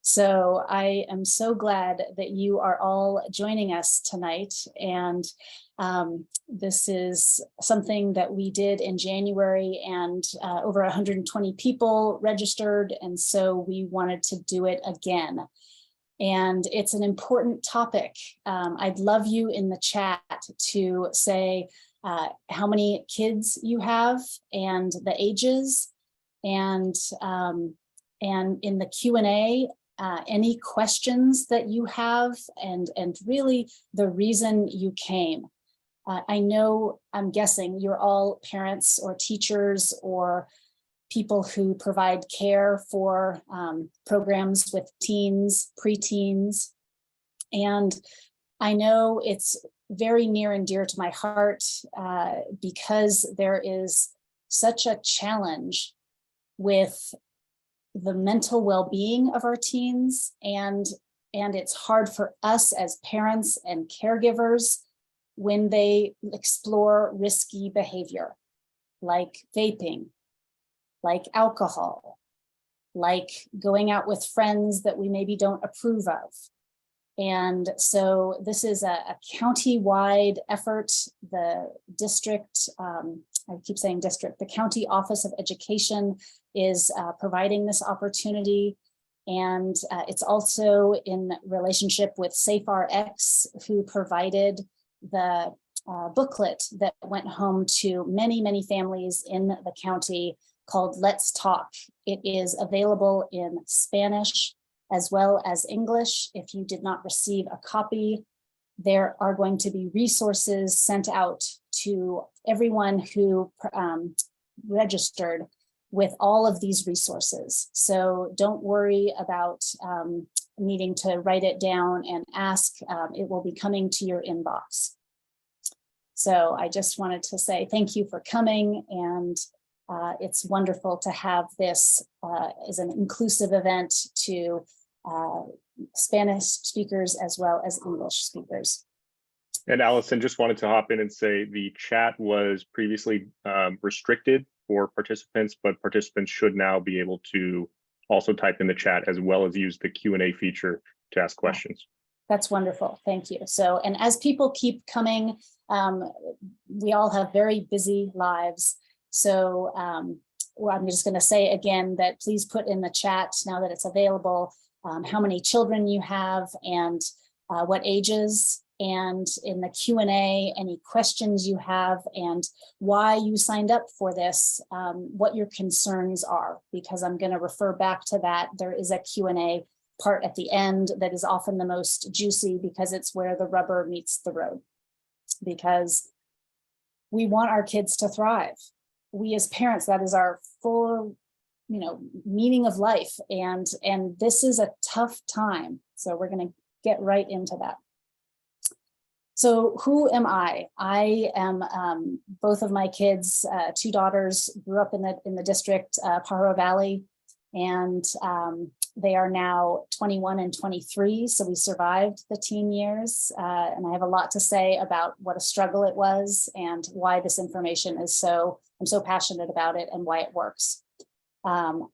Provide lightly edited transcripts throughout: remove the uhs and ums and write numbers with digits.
So I am so glad that you are all joining us tonight. And this is something that we did in January, and over 120 people registered. And so we wanted to do it again. And it's an important topic. I'd love you in the chat to say how many kids you have and the ages, and in the Q&A, any questions that you have, and really the reason you came. I know, I'm guessing you're all parents or teachers or people who provide care for programs with teens, preteens. And I know it's very near and dear to my heart because there is such a challenge with the mental well-being of our teens, and it's hard for us as parents and caregivers when they explore risky behavior like vaping, like alcohol, like going out with friends that we maybe don't approve of. And so this is a county-wide effort. The district, I keep saying district, the County Office of Education is providing this opportunity. And it's also in relationship with SafeRx, who provided the booklet that went home to many, many families in the county called Let's Talk. It is available in Spanish as well as English. If you did not receive a copy, there are going to be resources sent out to everyone who registered with all of these resources. So don't worry about needing to write it down and ask. It will be coming to your inbox. So I just wanted to say thank you for coming, and it's wonderful to have this as an inclusive event to Spanish speakers as well as English speakers. And Allison, just wanted to hop in and say the chat was previously restricted for participants, but participants should now be able to also type in the chat as well as use the Q&A feature to ask questions. That's wonderful. Thank you. So, and as people keep coming, we all have very busy lives. So well, I'm just going to say again that please put in the chat, now that it's available, how many children you have and what ages, and in the Q&A, any questions you have and why you signed up for this, what your concerns are, because I'm going to refer back to that. There is a Q&A part at the end that is often the most juicy because it's where the rubber meets the road, because we want our kids to thrive. We as parents, that is our full, meaning of life. And this is a tough time. So we're going to get right into that. So who am I? I am both of my kids, two daughters, grew up in the district, Pajaro Valley, and they are now 21 and 23. So we survived the teen years. And I have a lot to say about what a struggle it was and why this information is I'm so passionate about it and why it works.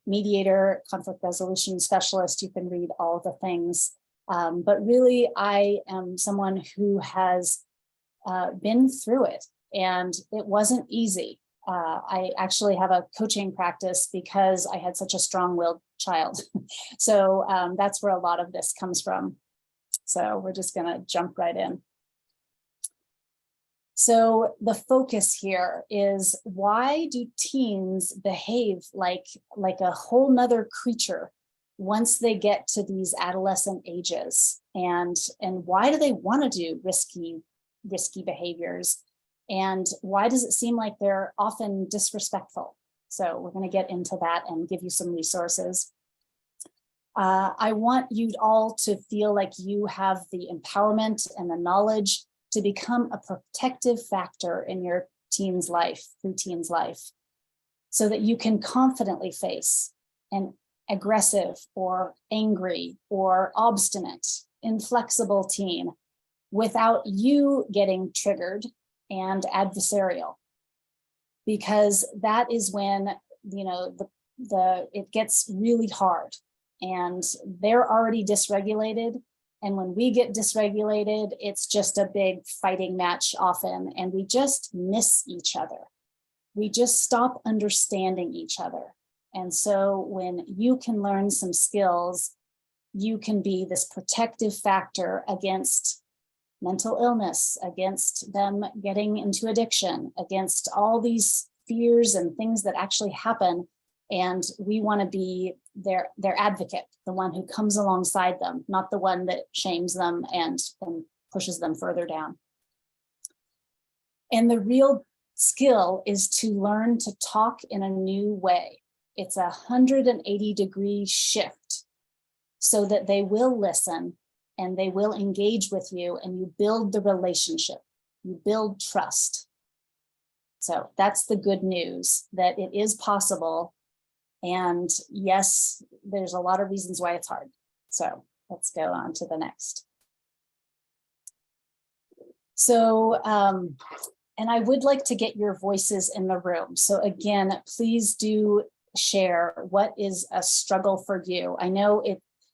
Mediator, conflict resolution specialist, you can read all the things. But really, I am someone who has been through it, and it wasn't easy. I actually have a coaching practice because I had such a strong-willed child. So that's where a lot of this comes from. So we're just going to jump right in. So the focus here is, why do teens behave like a whole nother creature once they get to these adolescent ages, and why do they want to do risky behaviors, and why does it seem like they're often disrespectful? So we're going to get into that and give you some resources. I want you all to feel like you have the empowerment and the knowledge to become a protective factor in your teen's life, preteen's life, so that you can confidently face an aggressive or angry or obstinate, inflexible teen without you getting triggered and adversarial, because that is when it gets really hard. and they're already dysregulated. And when we get dysregulated, it's just a big fighting match often, and we just miss each other. We just stop understanding each other. And so when you can learn some skills, you can be this protective factor against mental illness, against them getting into addiction, against all these fears and things that actually happen. And we want to be their advocate, the one who comes alongside them, not the one that shames them and pushes them further down. And the real skill is to learn to talk in a new way. It's a 180-degree shift so that they will listen and they will engage with you, and you build the relationship, you build trust. So that's the good news, that it is possible. And yes, there's a lot of reasons why it's hard. So let's go on to the next. So, and I would like to get your voices in the room. So again, please do share what is a struggle for you. I know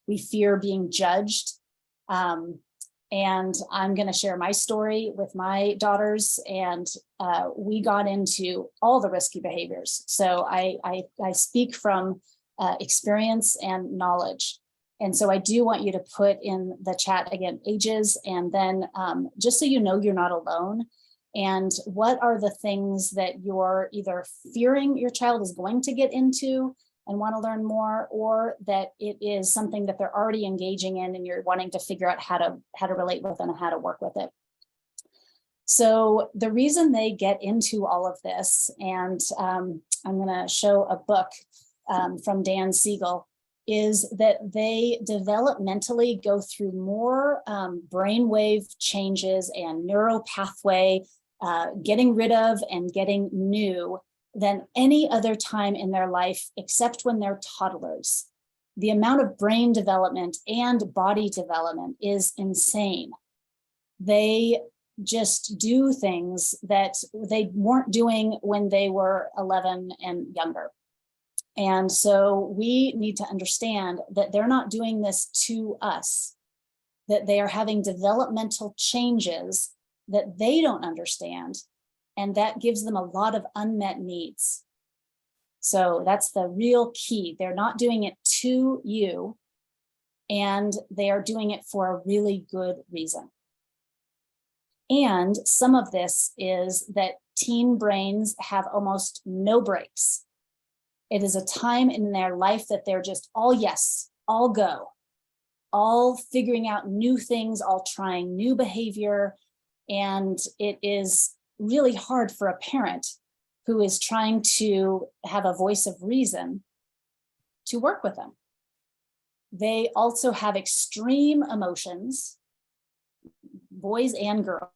we fear being judged. And I'm going to share my story with my daughters, and we got into all the risky behaviors. So I speak from experience and knowledge. And so I do want you to put in the chat again, ages, and then just so you know you're not alone. And what are the things that you're either fearing your child is going to get into and want to learn more, or that it is something that they're already engaging in and you're wanting to figure out how to relate with and how to work with it. So the reason they get into all of this, and I'm going to show a book from Dan Siegel, is that they developmentally go through more brainwave changes and neural pathway, getting rid of and getting new than any other time in their life, except when they're toddlers. The amount of brain development and body development is insane. They just do things that they weren't doing when they were 11 and younger. And so we need to understand that they're not doing this to us, that they are having developmental changes that they don't understand. And that gives them a lot of unmet needs. So that's the real key. They're not doing it to you, and they are doing it for a really good reason. And some of this is that teen brains have almost no breaks. It is a time in their life that they're just all yes, all go, all figuring out new things, all trying new behavior. And it is really hard for a parent who is trying to have a voice of reason to work with them. They also have extreme emotions, boys and girls.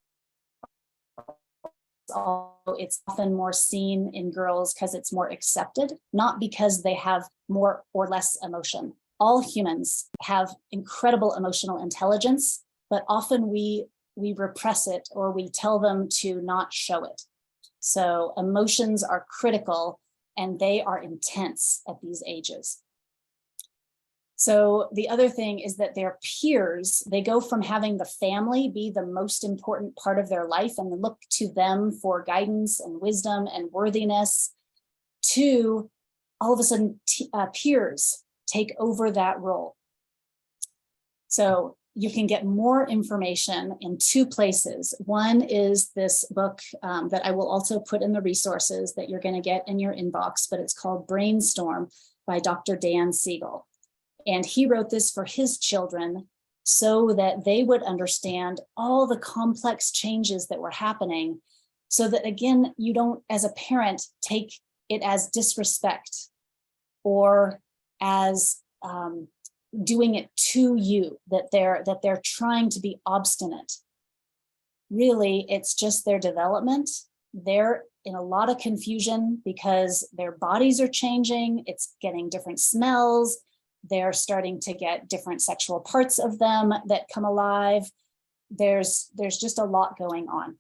It's often more seen in girls because it's more accepted, not because they have more or less emotion. All humans have incredible emotional intelligence, but often we repress it, or we tell them to not show it. So emotions are critical, and they are intense at these ages. So the other thing is that their peers, they go from having the family be the most important part of their life and look to them for guidance and wisdom and worthiness, to all of a sudden peers take over that role. So you can get more information in two places. One is this book that I will also put in the resources that you're going to get in your inbox, but it's called Brainstorm by Dr. Dan Siegel. And he wrote this for his children so that they would understand all the complex changes that were happening, so that, again, you don't, as a parent, take it as disrespect or as doing it to you, that they're trying to be obstinate. Really, it's just their development. They're in a lot of confusion because their bodies are changing. It's getting different smells. They're starting to get different sexual parts of them that come alive. There's just a lot going on.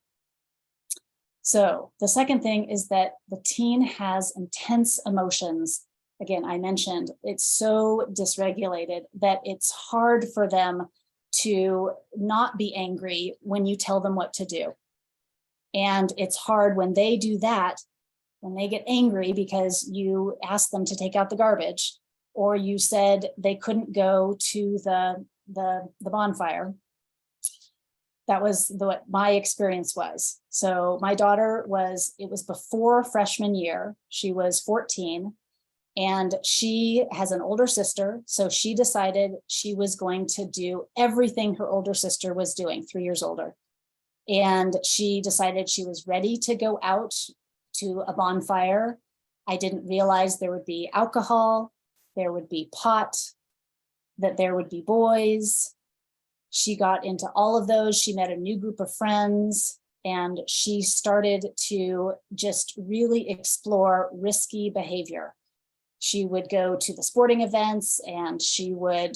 So the second thing is that the teen has intense emotions, again, I mentioned, it's so dysregulated that it's hard for them to not be angry when you tell them what to do. And it's hard when they do that, when they get angry because you asked them to take out the garbage, or you said they couldn't go to the bonfire. That was what my experience was. So my daughter it was before freshman year. She was 14 and she has an older sister. So she decided she was going to do everything her older sister was doing, 3 years older. And she decided she was ready to go out to a bonfire. I didn't realize there would be alcohol, there would be pot, that there would be boys. She got into all of those. She met a new group of friends, and she started to just really explore risky behavior. She would go to the sporting events and she would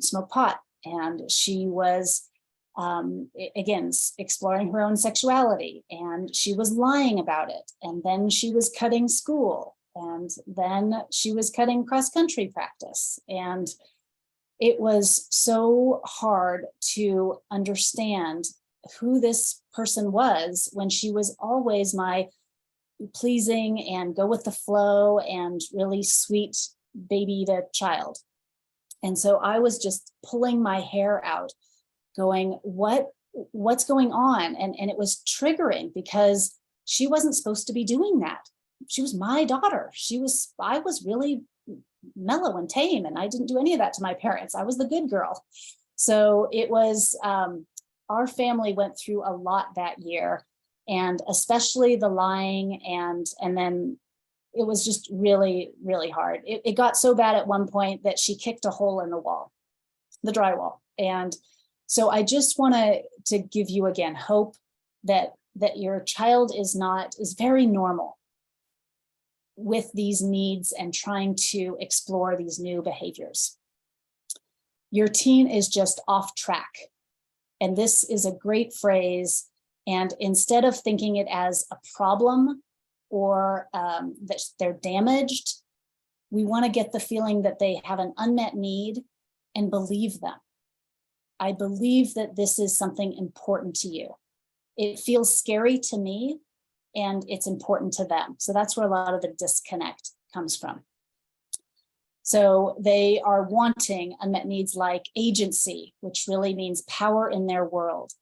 smoke pot. And she was, again, exploring her own sexuality, and she was lying about it. And then she was cutting school, and then she was cutting cross-country practice. And it was so hard to understand who this person was when she was always my pleasing and go with the flow and really sweet baby to child. And so I was just pulling my hair out, going, what's going on? And it was triggering because she wasn't supposed to be doing that. She was my daughter. I was really mellow and tame, and I didn't do any of that to my parents. I was the good girl. So it was, our family went through a lot that year, and especially the lying, and then it was just really, really hard. It got so bad at one point that she kicked a hole in the wall, the drywall. And so I just want to give you again hope that your child is very normal with these needs and trying to explore these new behaviors. Your teen is just off track. And this is a great phrase. And instead of thinking it as a problem or that they're damaged, we want to get the feeling that they have an unmet need and believe them. I believe that this is something important to you. It feels scary to me, and it's important to them. So that's where a lot of the disconnect comes from. So they are wanting unmet needs like agency, which really means power in their world.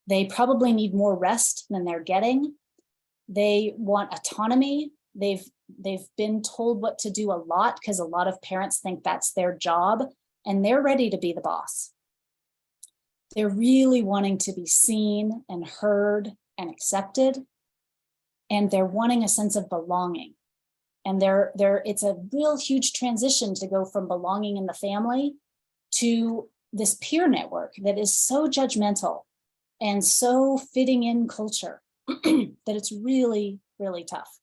They probably need more rest than they're getting. They want autonomy. They've been told what to do a lot because a lot of parents think that's their job, and they're ready to be the boss. They're really wanting to be seen and heard and accepted. And they're wanting a sense of belonging. And it's a real huge transition to go from belonging in the family to this peer network that is so judgmental and so fitting in culture that it's really, really tough.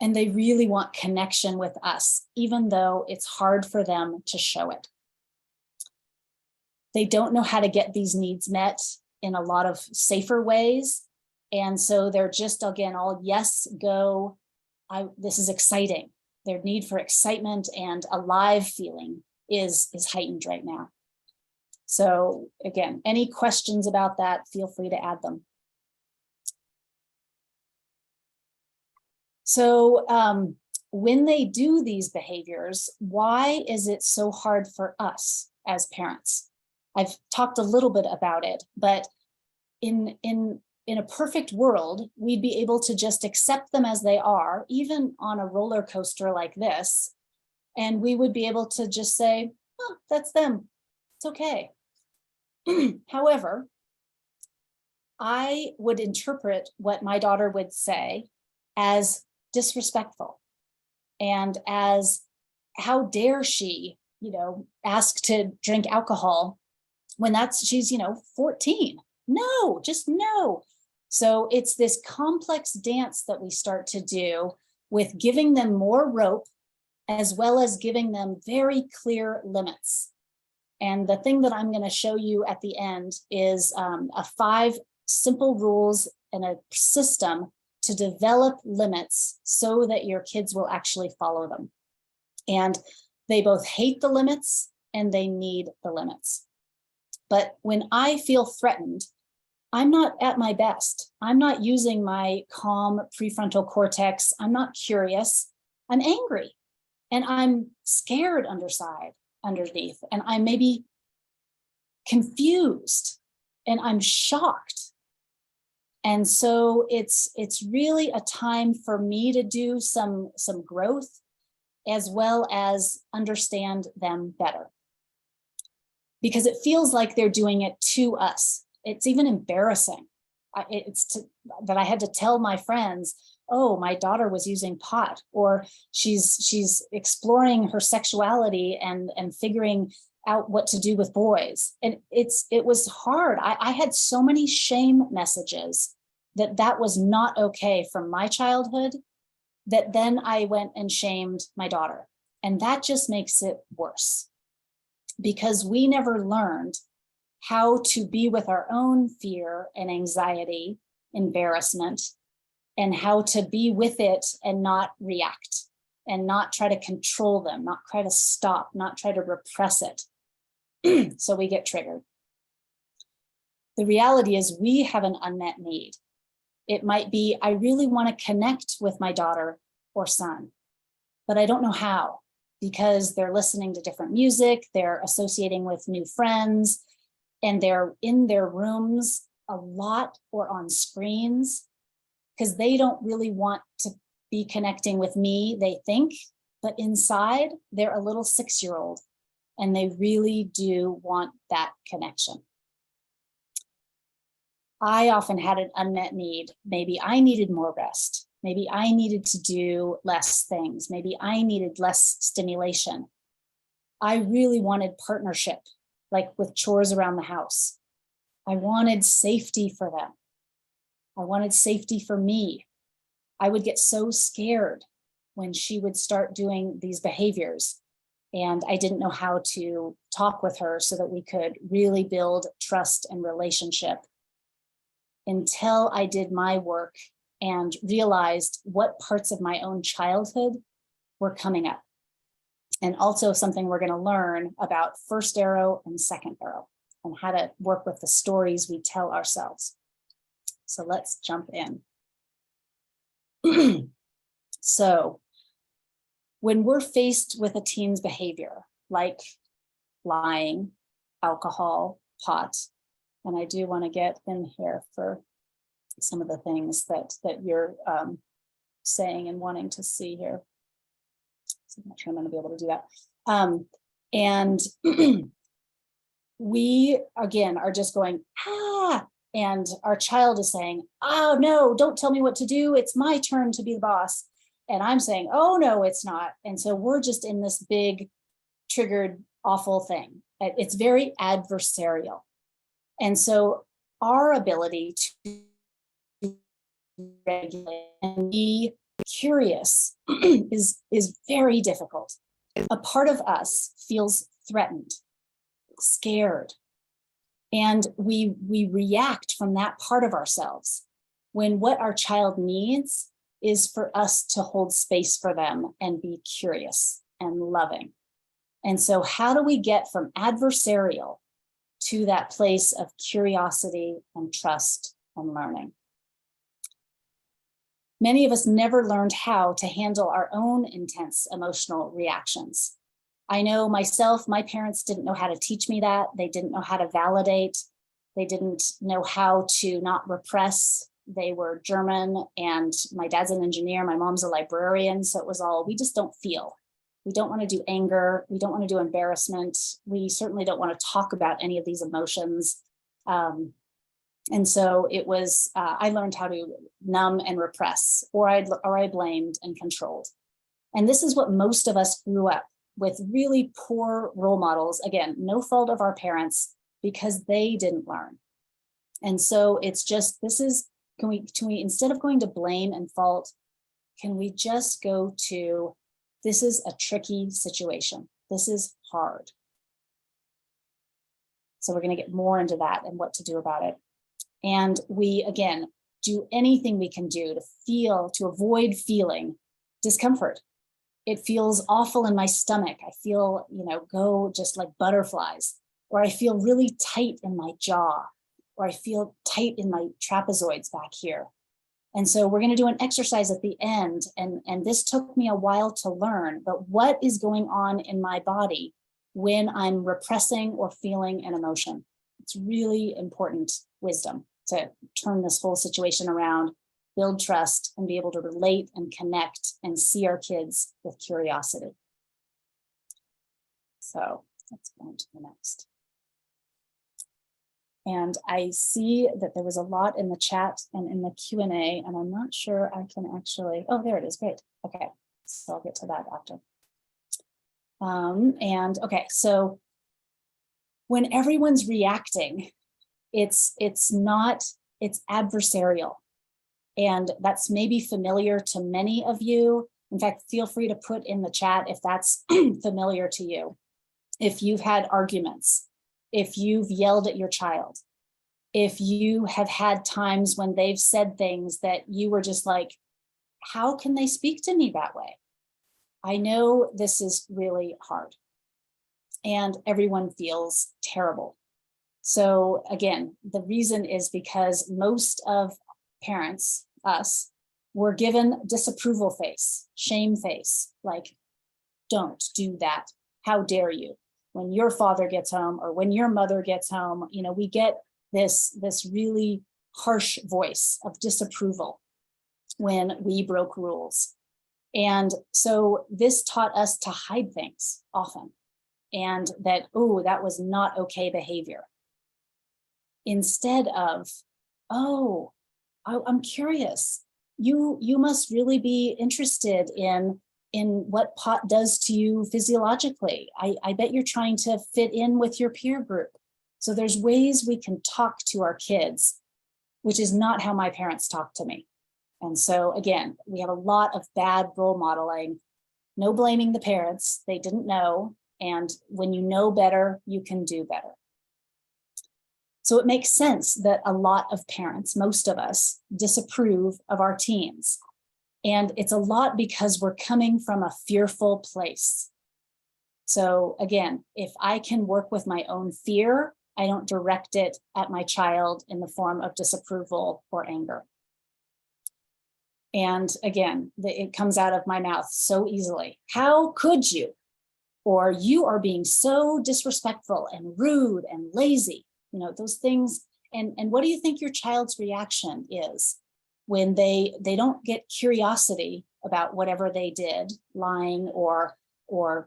And they really want connection with us, even though it's hard for them to show it. They don't know how to get these needs met in a lot of safer ways. And so they're just, again, all yes, go, this is exciting. Their need for excitement and alive feeling is heightened right now. So again, any questions about that, feel free to add them. So when they do these behaviors, why is it so hard for us as parents? I've talked a little bit about it, but in a perfect world, we'd be able to just accept them as they are, even on a roller coaster like this. And we would be able to just say, oh, that's them. It's okay. However, I would interpret what my daughter would say as disrespectful and as how dare she, ask to drink alcohol when she's 14. No, just no. So it's this complex dance that we start to do with giving them more rope, as well as giving them very clear limits. And the thing that I'm going to show you at the end is 5 simple rules and a system to develop limits so that your kids will actually follow them. And they both hate the limits and they need the limits. But when I feel threatened, I'm not at my best. I'm not using my calm prefrontal cortex. I'm not curious. I'm angry and I'm scared underneath, and I'm maybe confused and I'm shocked. And so it's really a time for me to do some growth, as well as understand them better. Because it feels like they're doing it to us. It's even embarrassing. That I had to tell my friends, oh, my daughter was using pot, or she's exploring her sexuality and figuring out what to do with boys. And it was hard. I had so many shame messages that was not okay from my childhood, that then I went and shamed my daughter. And that just makes it worse, because we never learned how to be with our own fear and anxiety, embarrassment, and how to be with it and not react, and not try to control them, not try to stop, not try to repress it. So we get triggered. The reality is we have an unmet need. It might be, I really want to connect with my daughter or son, but I don't know how, because they're listening to different music, they're associating with new friends, and they're in their rooms a lot or on screens, because they don't really want to be connecting with me, they think, but inside they're a little 6-year-old and they really do want that connection. I often had an unmet need. Maybe I needed more rest. Maybe I needed to do less things. Maybe I needed less stimulation. I really wanted partnership, like with chores around the house. I wanted safety for them. I wanted safety for me. I would get so scared when she would start doing these behaviors, and I didn't know how to talk with her so that we could really build trust and relationship, until I did my work and realized what parts of my own childhood were coming up. And also something we're going to learn about first arrow and second arrow, and how to work with the stories we tell ourselves. So let's jump in. So when we're faced with a teen's behavior, like lying, alcohol, pot, and I do want to get in here for some of the things that you're saying and wanting to see here. So I'm not sure I'm going to be able to do that. And we, again, are just going, and our child is saying, oh, no, don't tell me what to do. It's my turn to be the boss. And I'm saying, oh, no, it's not. And so we're just in this big, triggered, awful thing. It's very adversarial. And so our ability to regulate and be curious is very difficult. A part of us feels threatened, scared, and we react from that part of ourselves, when what our child needs is for us to hold space for them and be curious and loving. And so how do we get from adversarial to that place of curiosity and trust and learning? Many of us never learned how to handle our own intense emotional reactions. I know myself, my parents didn't know how to teach me that. They didn't know how to validate. They didn't know how to not repress. They were German, and my dad's an engineer, my mom's a librarian. So it was all, we just don't feel. We don't want to do anger. We don't want to do embarrassment. We certainly don't want to talk about any of these emotions. And so it was, I learned how to numb and repress, or I blamed and controlled. And this is what most of us grew up with, really poor role models. Again, no fault of our parents, because they didn't learn. And so it's just, can we, instead of going to blame and fault, can we just go to, this is a tricky situation. This is hard. So we're going to get more into that and what to do about it. And we, again, do anything we can do to avoid feeling discomfort. It feels awful in my stomach. I feel, go just like butterflies, or I feel really tight in my jaw, or I feel tight in my trapezoids back here. And so we're going to do an exercise at the end. And this took me a while to learn, but what is going on in my body when I'm repressing or feeling an emotion? It's really important wisdom to turn this whole situation around, build trust, and be able to relate and connect and see our kids with curiosity. So let's go on to the next. And I see that there was a lot in the chat and in the Q&A, and I'm not sure I can actually, oh, there it is, great. Okay, so I'll get to that after. And okay, so when everyone's reacting, it's adversarial. And that's maybe familiar to many of you. In fact, feel free to put in the chat if that's familiar to you. If you've had arguments, if you've yelled at your child, if you have had times when they've said things that you were just like, how can they speak to me that way? I know this is really hard and everyone feels terrible. So again, the reason is because most of parents, us, were given disapproval face, shame face, like, don't do that. How dare you? When your father gets home or when your mother gets home, we get this really harsh voice of disapproval when we broke rules. And so this taught us to hide things often, and that, oh, that was not okay behavior. Instead of, oh, I'm curious. You must really be interested in what pot does to you physiologically. I bet you're trying to fit in with your peer group. So there's ways we can talk to our kids, which is not how my parents talked to me. And so again, we have a lot of bad role modeling, no blaming the parents, they didn't know. And when you know better, you can do better. So it makes sense that a lot of parents, most of us, disapprove of our teens. And it's a lot because we're coming from a fearful place. So again, if I can work with my own fear, I don't direct it at my child in the form of disapproval or anger. And again, it comes out of my mouth so easily. How could you? Or you are being so disrespectful and rude and lazy. Those things. And what do you think your child's reaction is when they don't get curiosity about whatever they did, lying or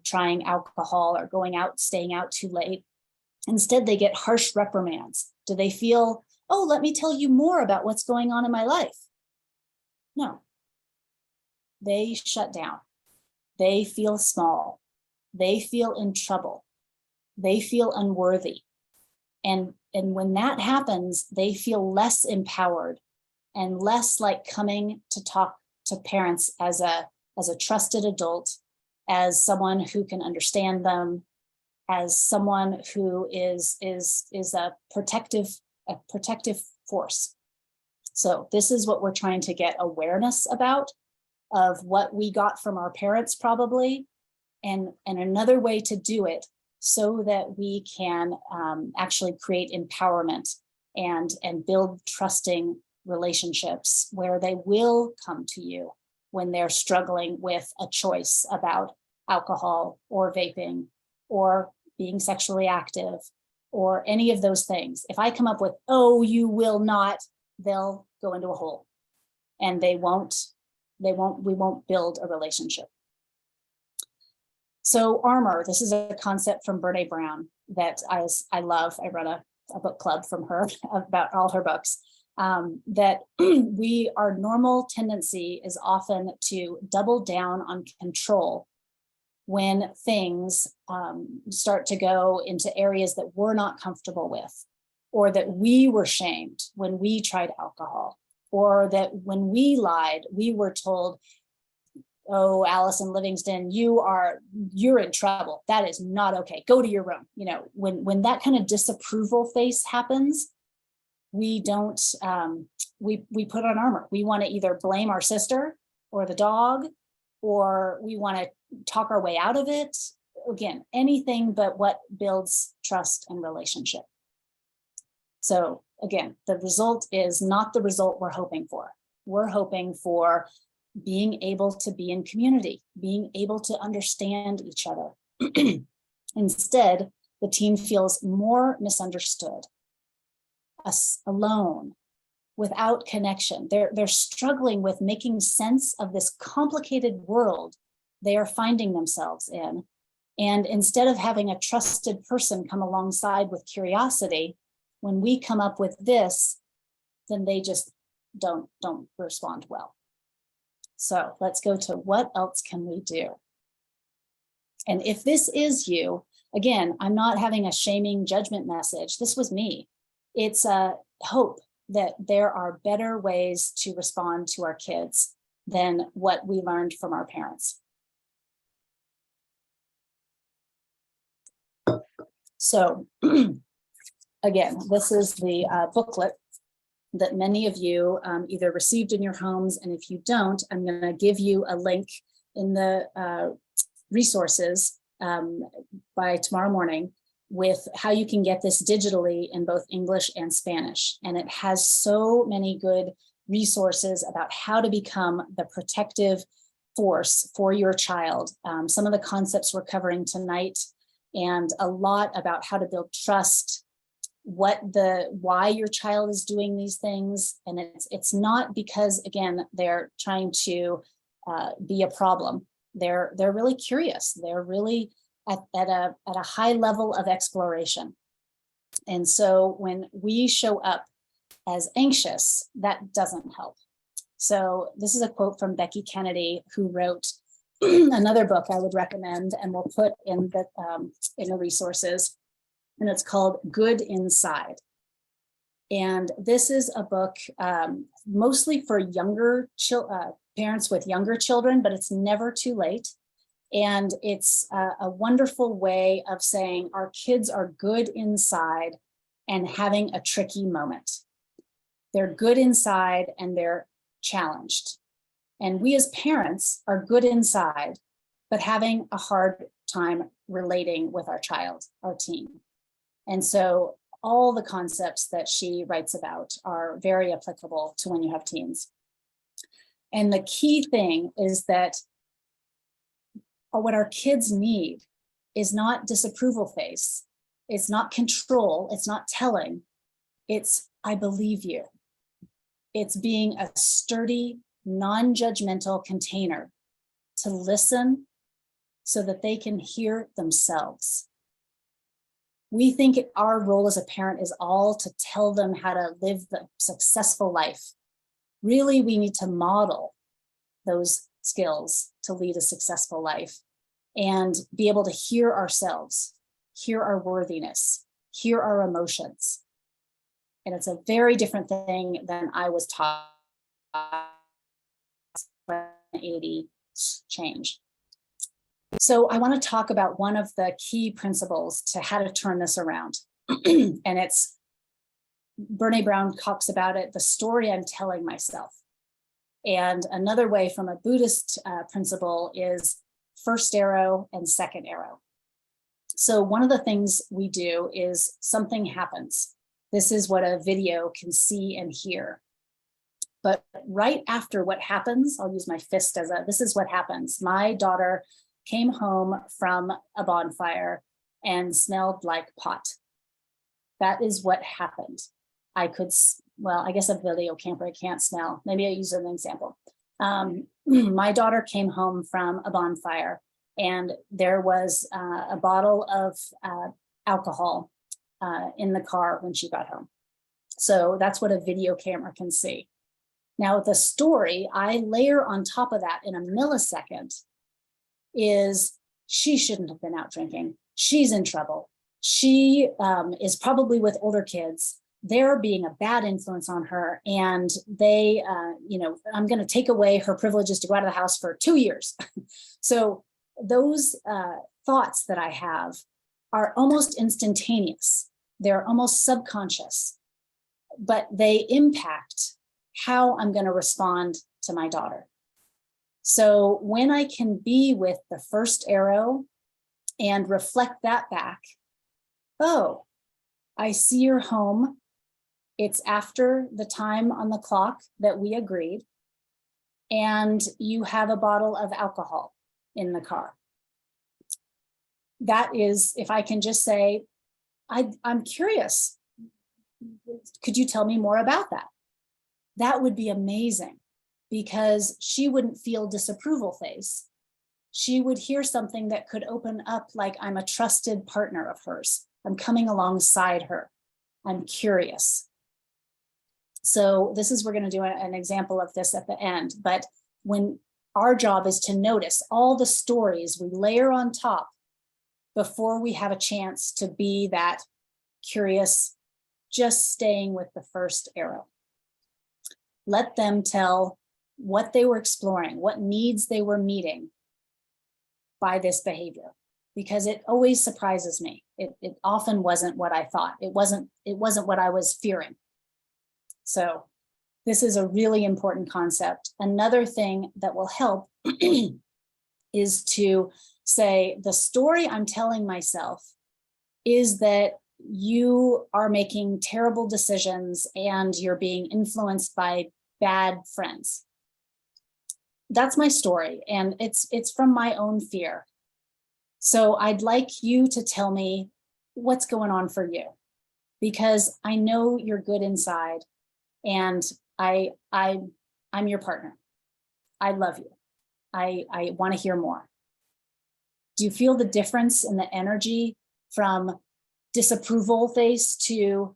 trying alcohol or going out, staying out too late? Instead, they get harsh reprimands. Do they feel, oh, let me tell you more about what's going on in my life? No. They shut down. They feel small. They feel in trouble. They feel unworthy. And when that happens, they feel less empowered and less like coming to talk to parents as a trusted adult, as someone who can understand them, as someone who is a protective force. So this is what we're trying to get awareness about, of what we got from our parents probably, and another way to do it so that we can actually create empowerment and build trusting relationships where they will come to you when they're struggling with a choice about alcohol or vaping or being sexually active or any of those things. If I come up with, oh, you will not, they'll go into a hole and we won't build a relationship. So armor, this is a concept from Brene Brown that I love. I run a book club from her about all her books. That our normal tendency is often to double down on control when things start to go into areas that we're not comfortable with, or that we were shamed when we tried alcohol, or that when we lied, we were told, oh, Allison Livingston, you're in trouble. That is not okay. Go to your room. When that kind of disapproval face happens, we don't, we put on armor. We want to either blame our sister or the dog or we want to talk our way out of it. Again, anything but what builds trust and relationship. So again, the result is not the result we're hoping for. We're hoping for being able to be in community, being able to understand each other. Instead, the teen feels more misunderstood, alone, without connection. They're struggling with making sense of this complicated world they are finding themselves in. And instead of having a trusted person come alongside with curiosity, when we come up with this, then they just don't respond well. So let's go to what else can we do? And if this is you, again, I'm not having a shaming judgment message. This was me. It's a hope that there are better ways to respond to our kids than what we learned from our parents. So again, this is the booklet that many of you either received in your homes, and if you don't, I'm going to give you a link in the resources by tomorrow morning with how you can get this digitally in both English and Spanish. And it has so many good resources about how to become the protective force for your child. Some of the concepts we're covering tonight, and a lot about how to build trust, why your child is doing these things. And it's not because, again, they're trying to be a problem. They're really curious. They're really at a high level of exploration. And so when we show up as anxious, that doesn't help. So this is a quote from Becky Kennedy, who wrote another book I would recommend, and we'll put in the resources. And it's called Good Inside. And this is a book mostly for younger parents with younger children, but it's never too late. And it's a wonderful way of saying our kids are good inside and having a tricky moment. They're good inside and they're challenged. And we as parents are good inside, but having a hard time relating with our child, our teen. And so all the concepts that she writes about are very applicable to when you have teens. And the key thing is that what our kids need is not disapproval face. It's not control. It's not telling. It's, I believe you. It's being a sturdy, non-judgmental container to listen so that they can hear themselves. We think our role as a parent is all to tell them how to live the successful life. Really, we need to model those skills to lead a successful life and be able to hear ourselves, hear our worthiness, hear our emotions. And it's a very different thing than I was taught. 80 change. So I want to talk about one of the key principles to how to turn this around. And it's, Brene Brown talks about it, the story I'm telling myself. And another way from a Buddhist principle is first arrow and second arrow. So one of the things we do is something happens. This is what a video can see and hear. But right after what happens, I'll use my fist as this is what happens. My daughter came home from a bonfire and smelled like pot. That is what happened. I guess a video camper can't smell. Maybe I use an example. My daughter came home from a bonfire and there was a bottle of alcohol in the car when she got home. So that's what a video camera can see. Now the story I layer on top of that in a millisecond is she shouldn't have been out drinking. She's in trouble. She is probably with older kids. They're being a bad influence on her. And they, I'm going to take away her privileges to go out of the house for 2 years. So those thoughts that I have are almost instantaneous. They're almost subconscious, but they impact how I'm going to respond to my daughter. So when I can be with the first arrow and reflect that back, oh, I see you're home. It's after the time on the clock that we agreed, and you have a bottle of alcohol in the car. That is, if I can just say, I'm curious. Could you tell me more about that? That would be amazing, because she wouldn't feel disapproval face. She would hear something that could open up, like, I'm a trusted partner of hers. I'm coming alongside her. I'm curious. So this is, we're going to do an example of this at the end, but when our job is to notice all the stories we layer on top before we have a chance to be that curious, just staying with the first arrow. Let them tell what they were exploring, what needs they were meeting by this behavior, because it always surprises me. It often wasn't what I thought. It wasn't what I was fearing. So this is a really important concept. Another thing that will help is to say, the story I'm telling myself is that you are making terrible decisions and you're being influenced by bad friends. That's my story, and it's from my own fear. So I'd like you to tell me what's going on for you, because I know you're good inside, and I'm your partner. I love you. I want to hear more. Do you feel the difference in the energy from disapproval face to,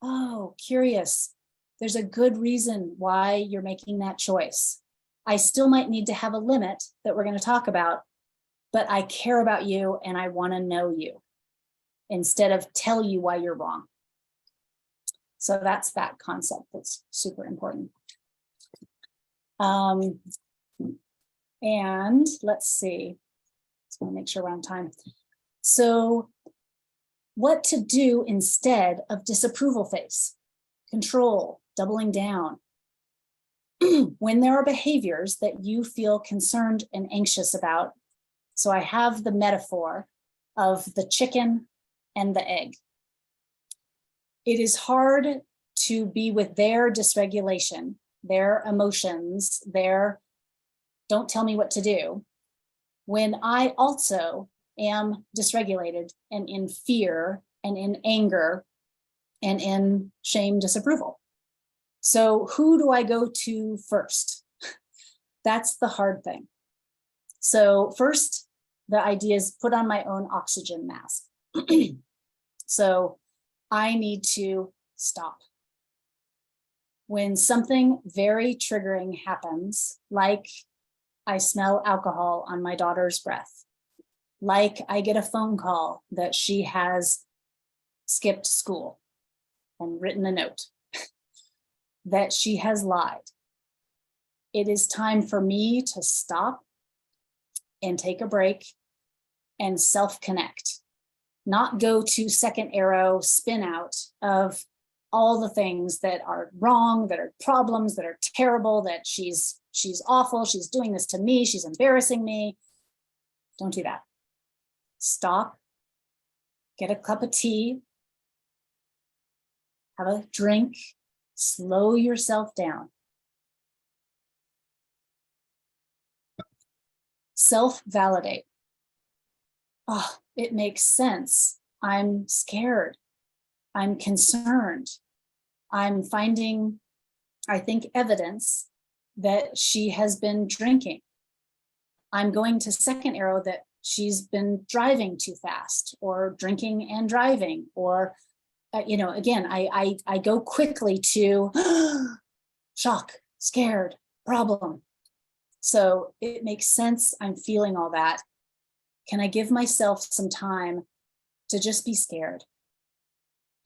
oh, curious? There's a good reason why you're making that choice. I still might need to have a limit that we're going to talk about, but I care about you and I want to know you instead of tell you why you're wrong. So that's that concept that's super important. And let's see, just want to make sure we're on time. So what to do instead of disapproval face, control, doubling down. When there are behaviors that you feel concerned and anxious about. So I have the metaphor of the chicken and the egg. It is hard to be with their dysregulation, their emotions, their don't tell me what to do, when I also am dysregulated and in fear and in anger and in shame, disapproval. So who do I go to first? That's the hard thing. So first, the idea is put on my own oxygen mask. So I need to stop. When something very triggering happens, like I smell alcohol on my daughter's breath, like I get a phone call that she has skipped school and written a note, that she has lied. It is time for me to stop and take a break and self-connect, not go to second arrow spin out of all the things that are wrong, that are problems, that are terrible, that she's awful, she's doing this to me, she's embarrassing me. Don't do that. Stop, get a cup of tea, have a drink, slow yourself down. Self-validate. Oh, it makes sense. I'm scared. I'm concerned. I'm finding, I think, evidence that she has been drinking. I'm going to second arrow that she's been driving too fast or drinking and driving, or, again, I go quickly to shock, scared, problem. So it makes sense. I'm feeling all that. Can I give myself some time to just be scared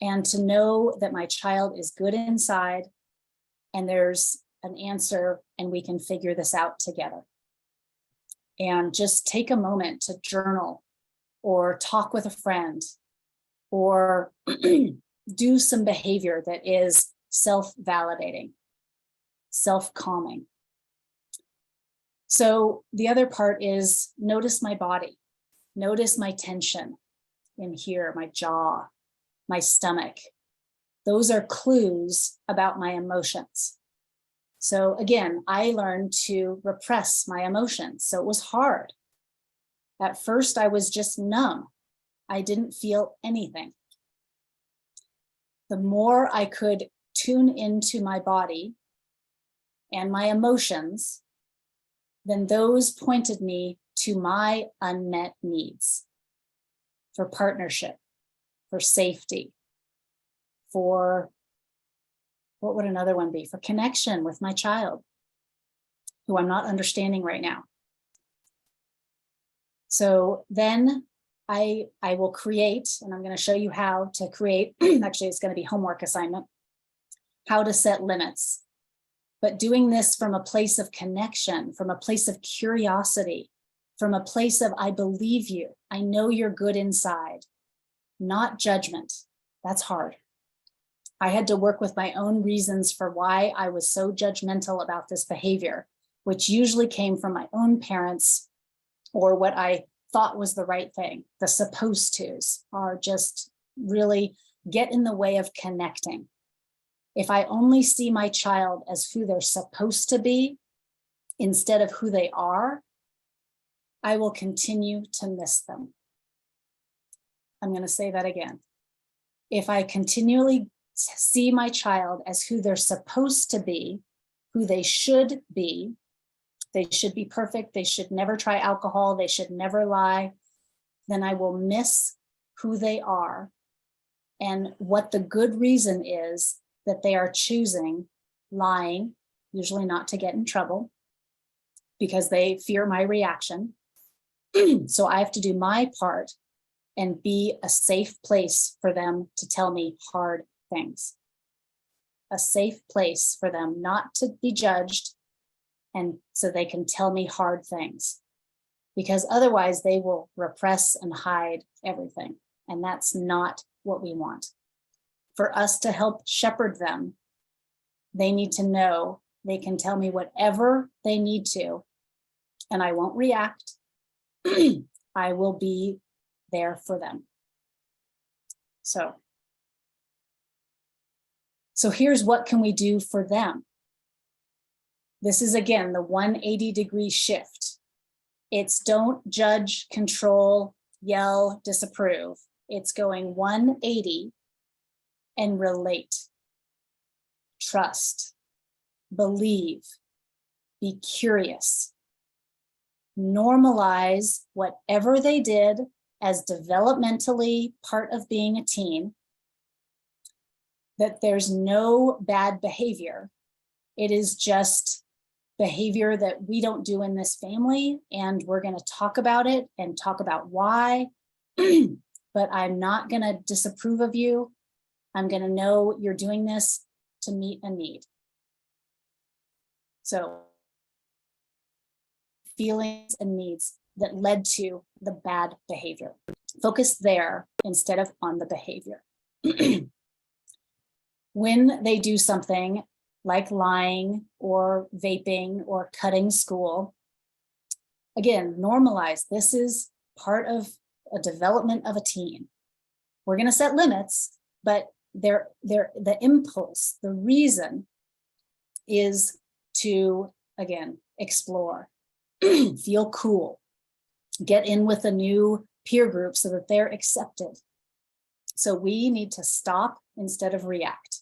and to know that my child is good inside and there's an answer and we can figure this out together? And just take a moment to journal or talk with a friend or do some behavior that is self-validating, self-calming. So the other part is notice my body, notice my tension in here, my jaw, my stomach. Those are clues about my emotions. So again, I learned to repress my emotions. So it was hard. At first, I was just numb. I didn't feel anything. The more I could tune into my body and my emotions, then those pointed me to my unmet needs for partnership, for safety, for, what would another one be? For connection with my child, who I'm not understanding right now. So then I will create, and I'm going to show you how to create, actually it's going to be homework assignment, how to set limits. But doing this from a place of connection, from a place of curiosity, from a place of I believe you, I know you're good inside, not judgment. That's hard. I had to work with my own reasons for why I was so judgmental about this behavior, which usually came from my own parents or what I thought was the right thing. The supposed tos are just really get in the way of connecting. If I only see my child as who they're supposed to be instead of who they are, I will continue to miss them. I'm going to say that again. If I continually see my child as who they're supposed to be, who they should be perfect, they should never try alcohol, they should never lie, then I will miss who they are and what the good reason is that they are choosing lying, usually not to get in trouble, because they fear my reaction. So I have to do my part and be a safe place for them to tell me hard things. A safe place for them not to be judged, and so they can tell me hard things. Because otherwise they will repress and hide everything. And that's not what we want. For us to help shepherd them, they need to know they can tell me whatever they need to, and I won't react. I will be there for them. So here's what can we do for them. This is, again, the 180-degree shift. It's don't judge, control, yell, disapprove. It's going 180 and relate, trust, believe, be curious, normalize whatever they did as developmentally part of being a teen, that there's no bad behavior. It is just behavior that we don't do in this family, and we're going to talk about it and talk about why, but I'm not going to disapprove of you. I'm going to know you're doing this to meet a need. So feelings and needs that led to the bad behavior. Focus there instead of on the behavior. When they do something like lying or vaping or cutting school, again, normalize. This is part of a development of a teen. We're going to set limits, but the impulse, the reason is to, again, explore, feel cool, get in with a new peer group so that they're accepted. So we need to stop instead of react.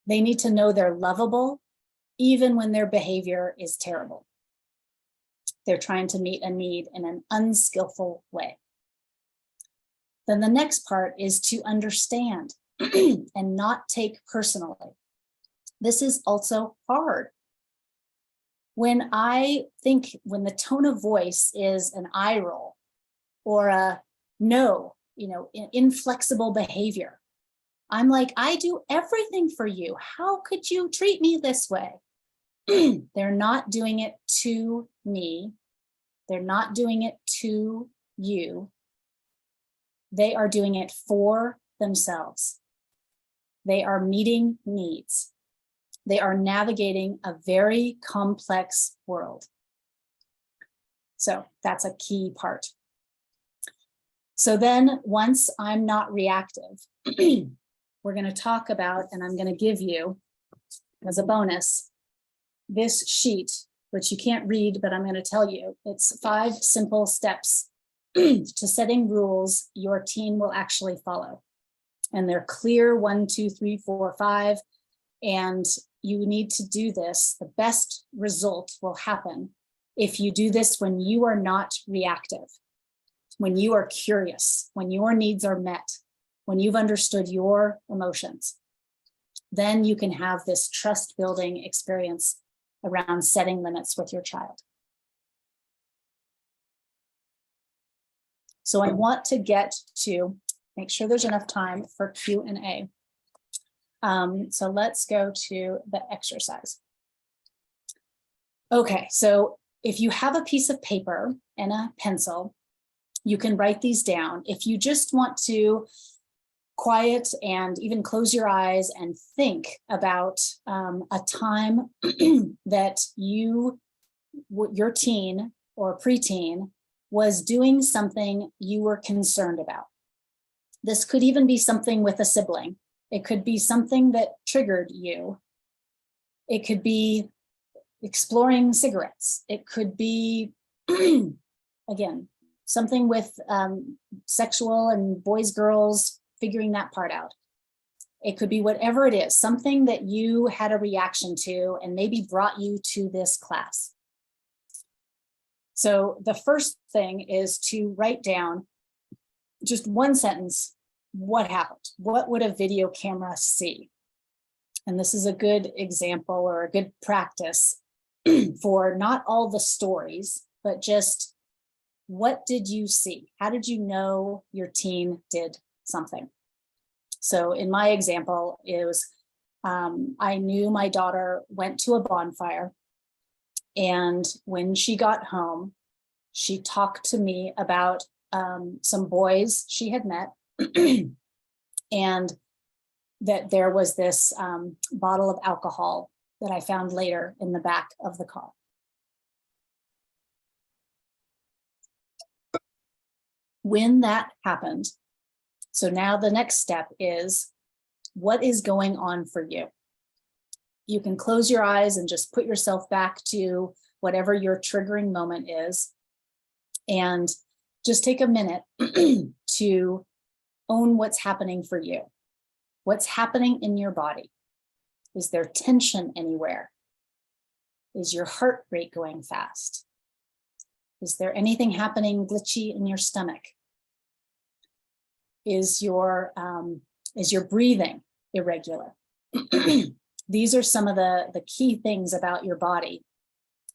They need to know they're lovable, even when their behavior is terrible. They're trying to meet a need in an unskillful way. Then the next part is to understand and not take personally. This is also hard. When the tone of voice is an eye roll or a no, inflexible behavior, I'm like, I do everything for you. How could you treat me this way? They're not doing it to me. They're not doing it to you. They are doing it for themselves. They are meeting needs. They are navigating a very complex world. So that's a key part. So then once I'm not reactive, we're going to talk about, and I'm going to give you as a bonus, this sheet, which you can't read, but I'm going to tell you. It's 5 simple steps to setting rules your teen will actually follow. And they're clear, 1, 2, 3, 4, 5. And you need to do this. The best result will happen if you do this when you are not reactive, when you are curious, when your needs are met, when you've understood your emotions. Then you can have this trust building experience around setting limits with your child. So I want to get to make sure there's enough time for Q&A. So let's go to the exercise. Okay, so if you have a piece of paper and a pencil, you can write these down. If you just want to quiet and even close your eyes and think about a time that your teen or preteen was doing something you were concerned about. This could even be something with a sibling. It could be something that triggered you. It could be exploring cigarettes. It could be, again, something with sexual and boys, girls, figuring that part out. It could be whatever it is, something that you had a reaction to and maybe brought you to this class. So the first thing is to write down just one sentence. What happened? What would a video camera see? And this is a good example or a good practice for not all the stories, but just what did you see? How did you know your teen did something? So in my example, it was I knew my daughter went to a bonfire, and when she got home, she talked to me about some boys she had met, and that there was this bottle of alcohol that I found later in the back of the car. When that happened, so now the next step is, what is going on for you? You can close your eyes and just put yourself back to whatever your triggering moment is, and just take a minute to own what's happening for you. What's happening in your body? Is there tension anywhere? Is your heart rate going fast? Is there anything happening glitchy in your stomach? Is your breathing irregular? These are some of the key things about your body.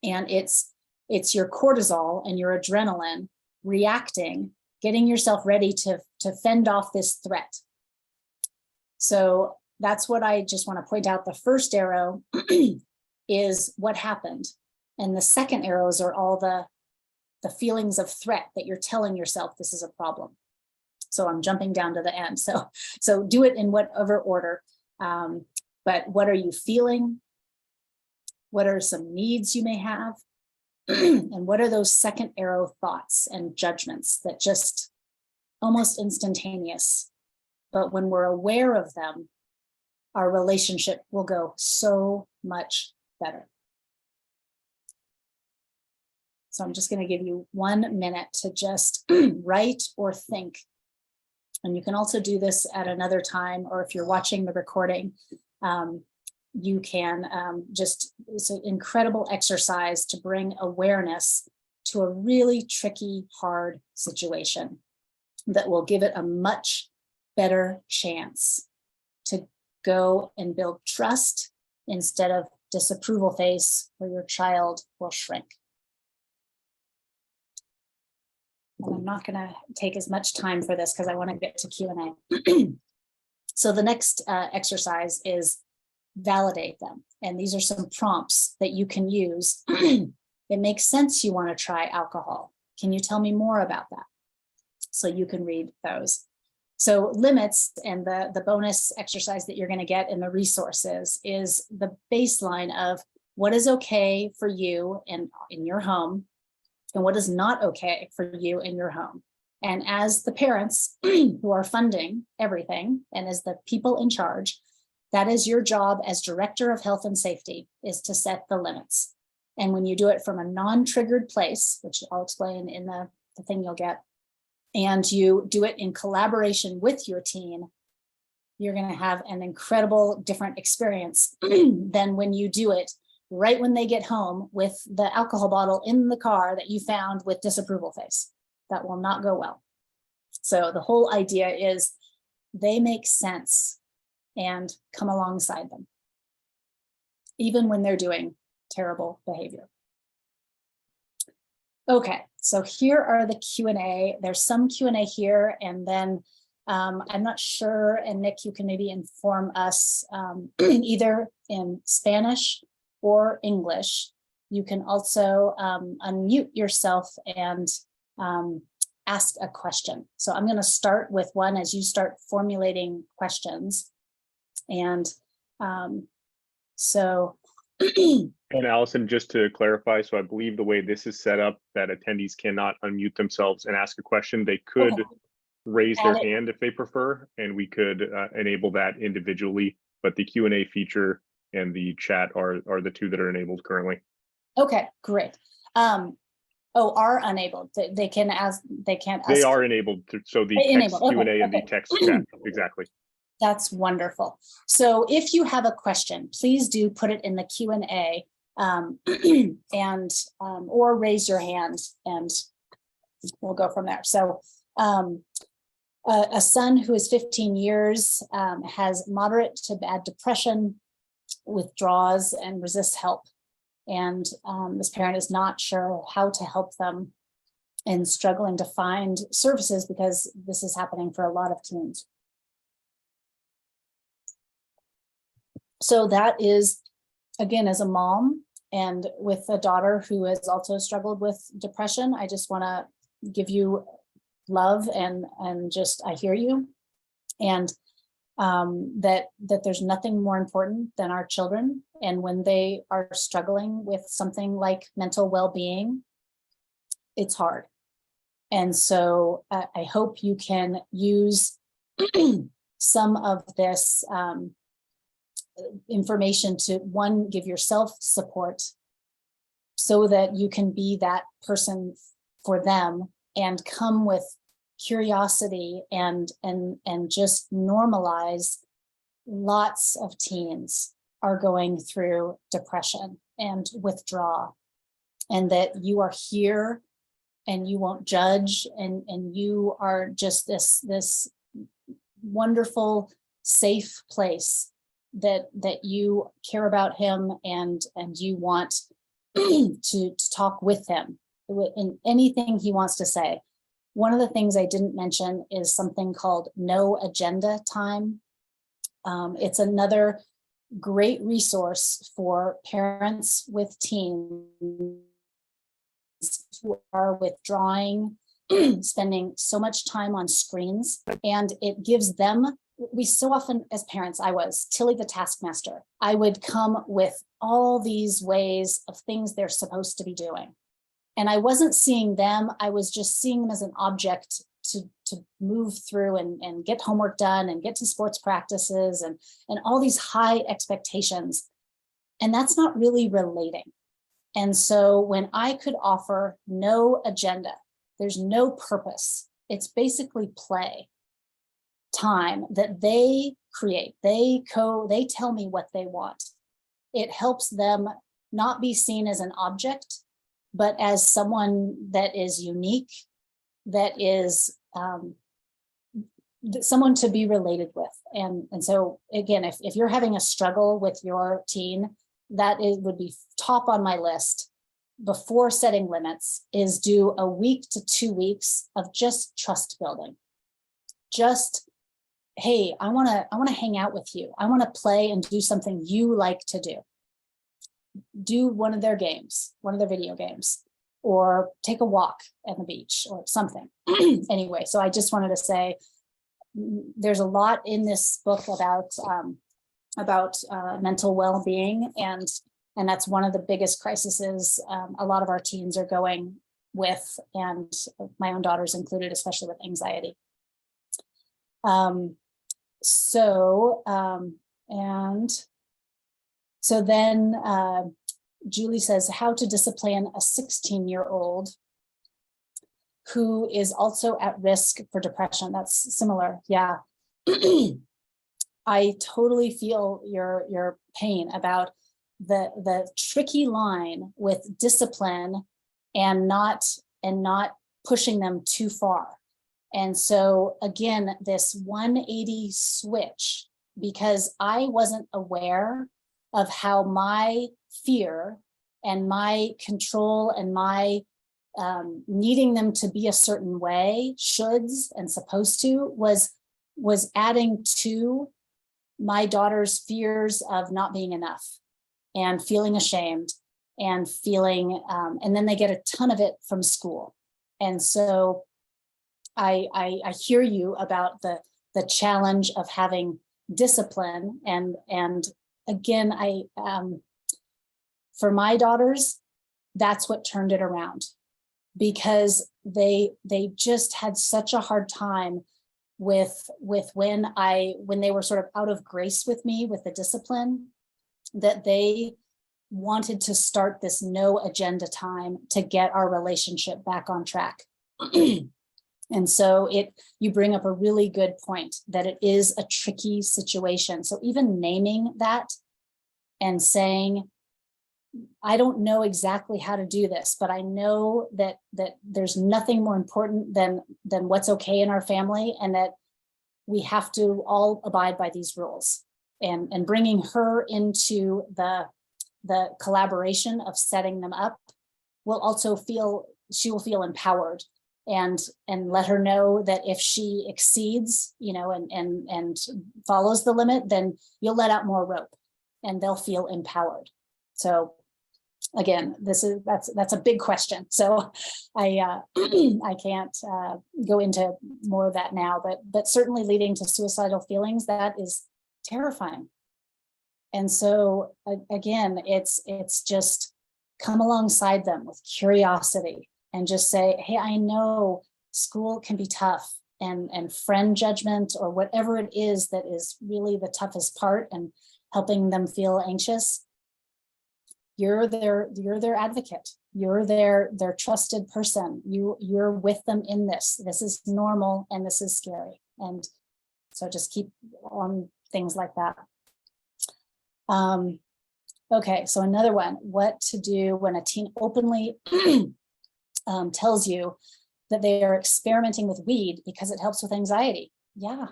And it's your cortisol and your adrenaline reacting, getting yourself ready to fend off this threat. So that's what I just want to point out. The first arrow is what happened. And the second arrows are all the feelings of threat that you're telling yourself this is a problem. So I'm jumping down to the end. So do it in whatever order. But what are you feeling? What are some needs you may have? And what are those second arrow thoughts and judgments that just almost instantaneous? But when we're aware of them, our relationship will go so much better. So I'm just going to give you 1 minute to just write or think. And you can also do this at another time, or if you're watching the recording, you can it's an incredible exercise to bring awareness to a really tricky, hard situation that will give it a much better chance to go and build trust instead of disapproval face where your child will shrink. And I'm not going to take as much time for this because I want to get to Q&A. So the next exercise is validate them. And these are some prompts that you can use. It makes sense you want to try alcohol. Can you tell me more about that? So you can read those. So limits, and the bonus exercise that you're going to get in the resources is the baseline of what is okay for you in your home and what is not okay for you in your home. And as the parents who are funding everything, and as the people in charge, that is your job as director of health and safety, is to set the limits. And when you do it from a non-triggered place, which I'll explain in the thing you'll get, and you do it in collaboration with your teen, you're going to have an incredible different experience than when you do it right when they get home with the alcohol bottle in the car that you found with disapproval face. That will not go well. So the whole idea is they make sense and come alongside them, even when they're doing terrible behavior. Okay, so here are the Q&A. There's some Q&A here, and then I'm not sure, and Nick, you can maybe inform us either in Spanish or English. You can also unmute yourself and ask a question. So I'm going to start with one as you start formulating questions. And And Allison, just to clarify, so I believe the way this is set up, that attendees cannot unmute themselves and ask a question. They could raise their hand if they prefer, and we could enable that individually. But the Q&A feature and the chat are the two that are enabled currently. Okay, great. Are enabled. They can ask. They can't. They are enabled. So the text Q&A and the text chat, exactly. That's wonderful. So if you have a question, please do put it in the Q&A and or raise your hand, and we'll go from there. So a son who is 15 years has moderate to bad depression, withdraws and resists help. And this parent is not sure how to help them and struggling to find services because this is happening for a lot of teens. So that is, again, as a mom and with a daughter who has also struggled with depression, I just want to give you love and just, I hear you. And that there's nothing more important than our children. And when they are struggling with something like mental well-being, it's hard. And so I hope you can use some of this information to, one, give yourself support so that you can be that person for them and come with curiosity and just normalize. Lots of teens are going through depression and withdraw, and that you are here and you won't judge, and you are just this wonderful, safe place that you care about him and you want to talk with him in anything he wants to say. One of the things I didn't mention is something called No Agenda Time. It's another great resource for parents with teens who are withdrawing, spending so much time on screens, and it gives them, we so often as parents, I was Tilly the taskmaster. I would come with all these ways of things they're supposed to be doing. And I wasn't seeing them, I was just seeing them as an object to move through and get homework done and get to sports practices and all these high expectations. And that's not really relating. And so when I could offer no agenda, there's no purpose, it's basically play time that they create, they tell me what they want. It helps them not be seen as an object, but as someone that is unique, that is someone to be related with. And so again, if you're having a struggle with your teen, that would be top on my list before setting limits, is do a week to 2 weeks of just trust building. Just, hey, I want to hang out with you. I want to play and do something you like to do. Do one of their games, one of their video games, or take a walk at the beach or something. Anyway, so I just wanted to say there's a lot in this book about mental well-being, and that's one of the biggest crises a lot of our teens are going with, and my own daughters included, especially with anxiety. So then Julie says, how to discipline a 16-year-old who is also at risk for depression. That's similar. Yeah. I totally feel your pain about the tricky line with discipline and not pushing them too far. And so again, this 180 switch, because I wasn't aware of how my fear and my control and my needing them to be a certain way, shoulds and supposed to, was adding to my daughter's fears of not being enough and feeling ashamed and feeling, and then they get a ton of it from school. And so I hear you about the challenge of having discipline, and again, for my daughters, that's what turned it around, because they just had such a hard time with when they were sort of out of grace with me with the discipline, that they wanted to start this no agenda time to get our relationship back on track. And so you bring up a really good point, that it is a tricky situation. So even naming that and saying, I don't know exactly how to do this, but I know that there's nothing more important than what's okay in our family, and that we have to all abide by these rules, and bringing her into the collaboration of setting them up will also she will feel empowered, and let her know that if she exceeds, and follows the limit, then you'll let out more rope and they'll feel empowered. So again, that's a big question. So I can't go into more of that now, but certainly leading to suicidal feelings, that is terrifying. And so again, it's just come alongside them with curiosity and just say, hey, I know school can be tough, and friend judgment or whatever it is that is really the toughest part and helping them feel anxious. You're their advocate. You're their trusted person. You're with them in this. This is normal and this is scary. And so just keep on things like that. Okay, so another one, what to do when a teen openly tells you that they are experimenting with weed because it helps with anxiety. Yeah,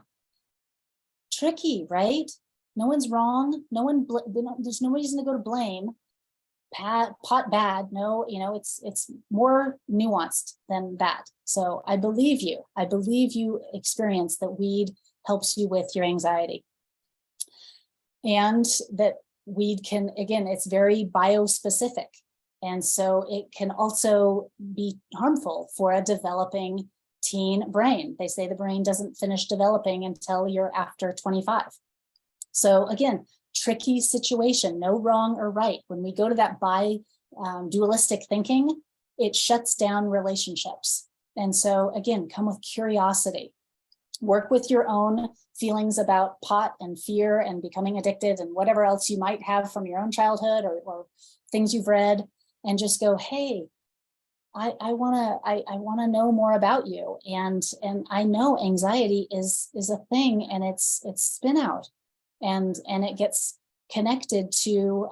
tricky, right? No one's wrong. There's no reason to go to blame. Pot bad. No, it's more nuanced than that. So I believe you. I believe you experience that weed helps you with your anxiety, and that weed can, again, it's very biospecific. And so it can also be harmful for a developing teen brain. They say the brain doesn't finish developing until you're after 25. So again, tricky situation, no wrong or right. When we go to that dualistic thinking, it shuts down relationships. And so again, come with curiosity. Work with your own feelings about pot and fear and becoming addicted and whatever else you might have from your own childhood or things you've read, and just go, hey, I wanna know more about you. And I know anxiety is a thing, and it's spin out, and it gets connected to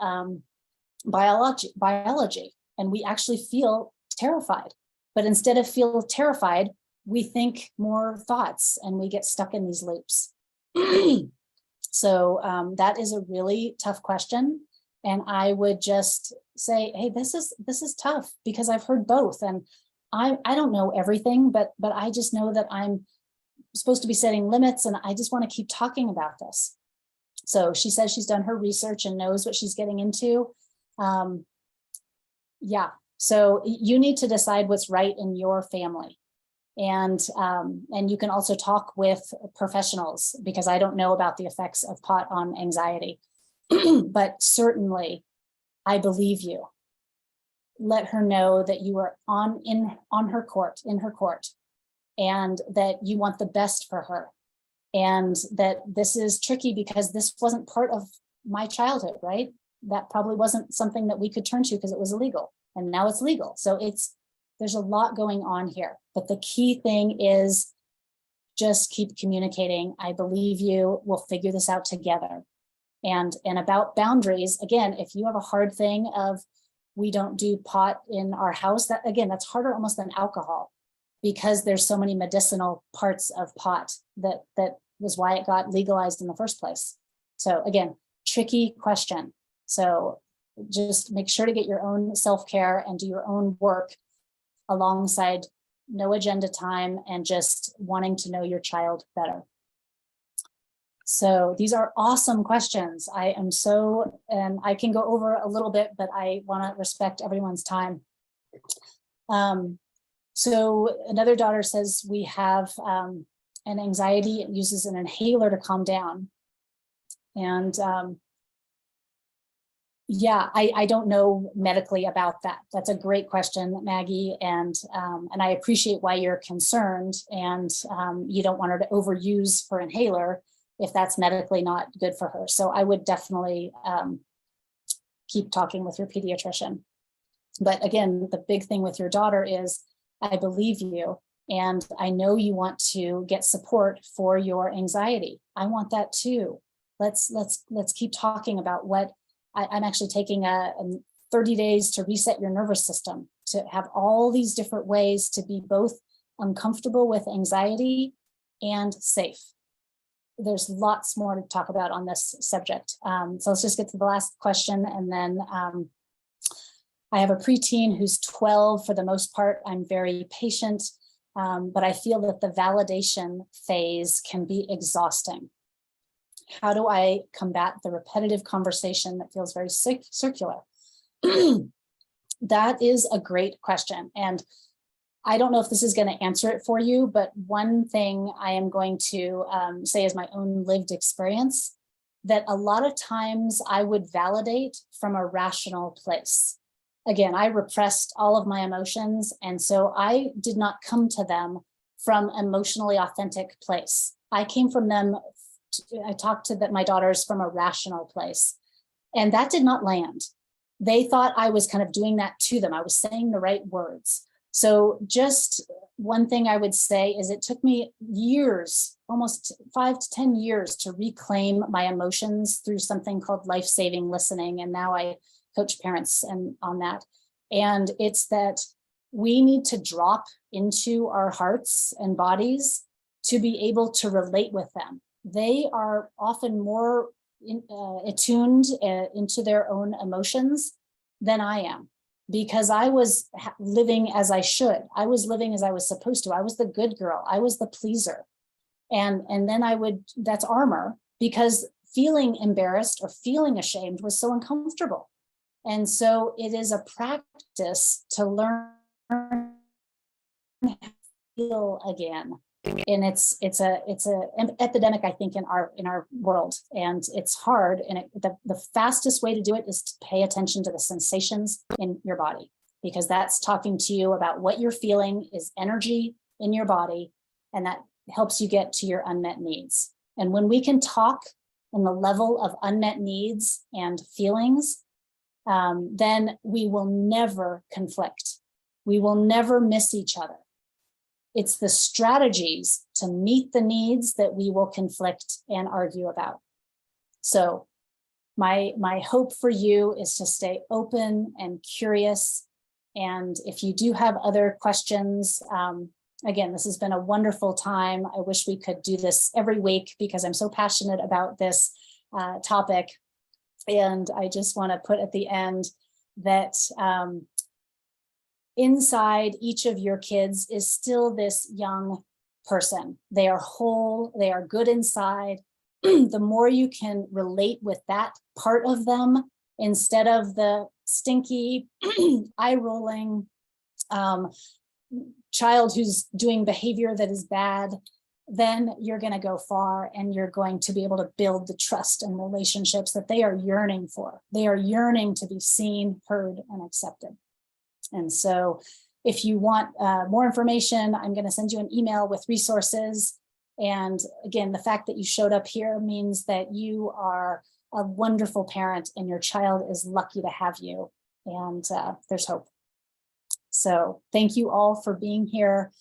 biology, and we actually feel terrified. But instead of feel terrified, we think more thoughts and we get stuck in these loops. So that is a really tough question. And I would just say, hey, this is tough, because I've heard both. And I don't know everything, but I just know that I'm supposed to be setting limits, and I just want to keep talking about this. So she says she's done her research and knows what she's getting into. Yeah, so you need to decide what's right in your family. And you can also talk with professionals, because I don't know about the effects of pot on anxiety. But certainly, I believe you. Let her know that you are in her court, and that you want the best for her. And that this is tricky because this wasn't part of my childhood, right? That probably wasn't something that we could turn to because it was illegal, and now it's legal. So there's a lot going on here. But the key thing is just keep communicating. I believe you. We'll figure this out together. And about boundaries, again, if you have a hard thing of we don't do pot in our house, that's harder almost than alcohol, because there's so many medicinal parts of pot that was why it got legalized in the first place. So again, tricky question. So just make sure to get your own self-care and do your own work alongside no agenda time and just wanting to know your child better. So these are awesome questions. And I can go over a little bit, but I want to respect everyone's time. So another daughter says we have an anxiety, it uses an inhaler to calm down. And yeah, I don't know medically about that. That's a great question, Maggie. And I appreciate why you're concerned, and you don't want her to overuse her inhaler if that's medically not good for her. So I would definitely keep talking with your pediatrician. But again, the big thing with your daughter is I believe you, and I know you want to get support for your anxiety. I want that too. Let's keep talking about what I'm actually taking a 30 days to reset your nervous system, to have all these different ways to be both uncomfortable with anxiety and safe. There's lots more to talk about on this subject. So let's just get to the last question. And then I have a preteen who's 12. For the most part, I'm very patient, but I feel that the validation phase can be exhausting. How do I combat the repetitive conversation that feels very circular? That is a great question. And I don't know if this is going to answer it for you, but one thing I am going to say is my own lived experience, that a lot of times I would validate from a rational place. Again, I repressed all of my emotions, and so I did not come to them from emotionally authentic place. I came from them, I talked to my daughters from a rational place, and that did not land. They thought I was kind of doing that to them. I was saying the right words. So just one thing I would say is it took me years, almost 5 to 10 years, to reclaim my emotions through something called life-saving listening. And now I coach parents on that. And it's that we need to drop into our hearts and bodies to be able to relate with them. They are often more attuned into their own emotions than I am, because I was living as I should. I was living as I was supposed to. I was the good girl. I was the pleaser. And then that's armor, because feeling embarrassed or feeling ashamed was so uncomfortable. And so it is a practice to learn to feel again. And it's an epidemic, I think, in our world, and it's hard. And the fastest way to do it is to pay attention to the sensations in your body, because that's talking to you about what you're feeling is energy in your body, and that helps you get to your unmet needs. And when we can talk in the level of unmet needs and feelings, then we will never conflict. We will never miss each other. It's the strategies to meet the needs that we will conflict and argue about. So my hope for you is to stay open and curious. And if you do have other questions, again, this has been a wonderful time. I wish we could do this every week, because I'm so passionate about this topic. And I just want to put at the end that inside each of your kids is still this young person. They are whole, they are good inside. The more you can relate with that part of them, instead of the stinky, eye rolling, child who's doing behavior that is bad, then you're going to go far and you're going to be able to build the trust and relationships that they are yearning for. They are yearning to be seen, heard, and accepted. And so if you want more information, I'm going to send you an email with resources. And again, the fact that you showed up here means that you are a wonderful parent and your child is lucky to have you. And there's hope. So thank you all for being here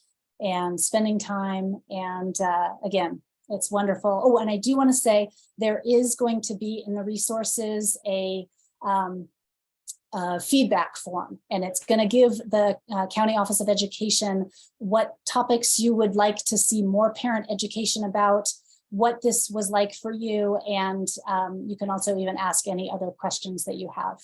and spending time. And again, it's wonderful. Oh, and I do want to say there is going to be in the resources a feedback form, and it's going to give the County Office of Education what topics you would like to see more parent education about, what this was like for you, and you can also even ask any other questions that you have.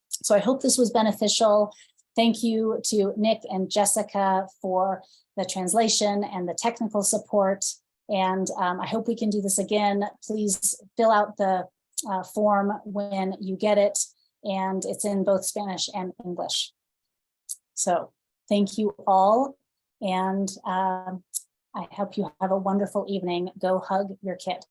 So I hope this was beneficial. Thank you to Nick and Jessica for the translation and the technical support. And I hope we can do this again. Please fill out the form when you get it. And it's in both Spanish and English. So thank you all. And I hope you have a wonderful evening. Go hug your kid.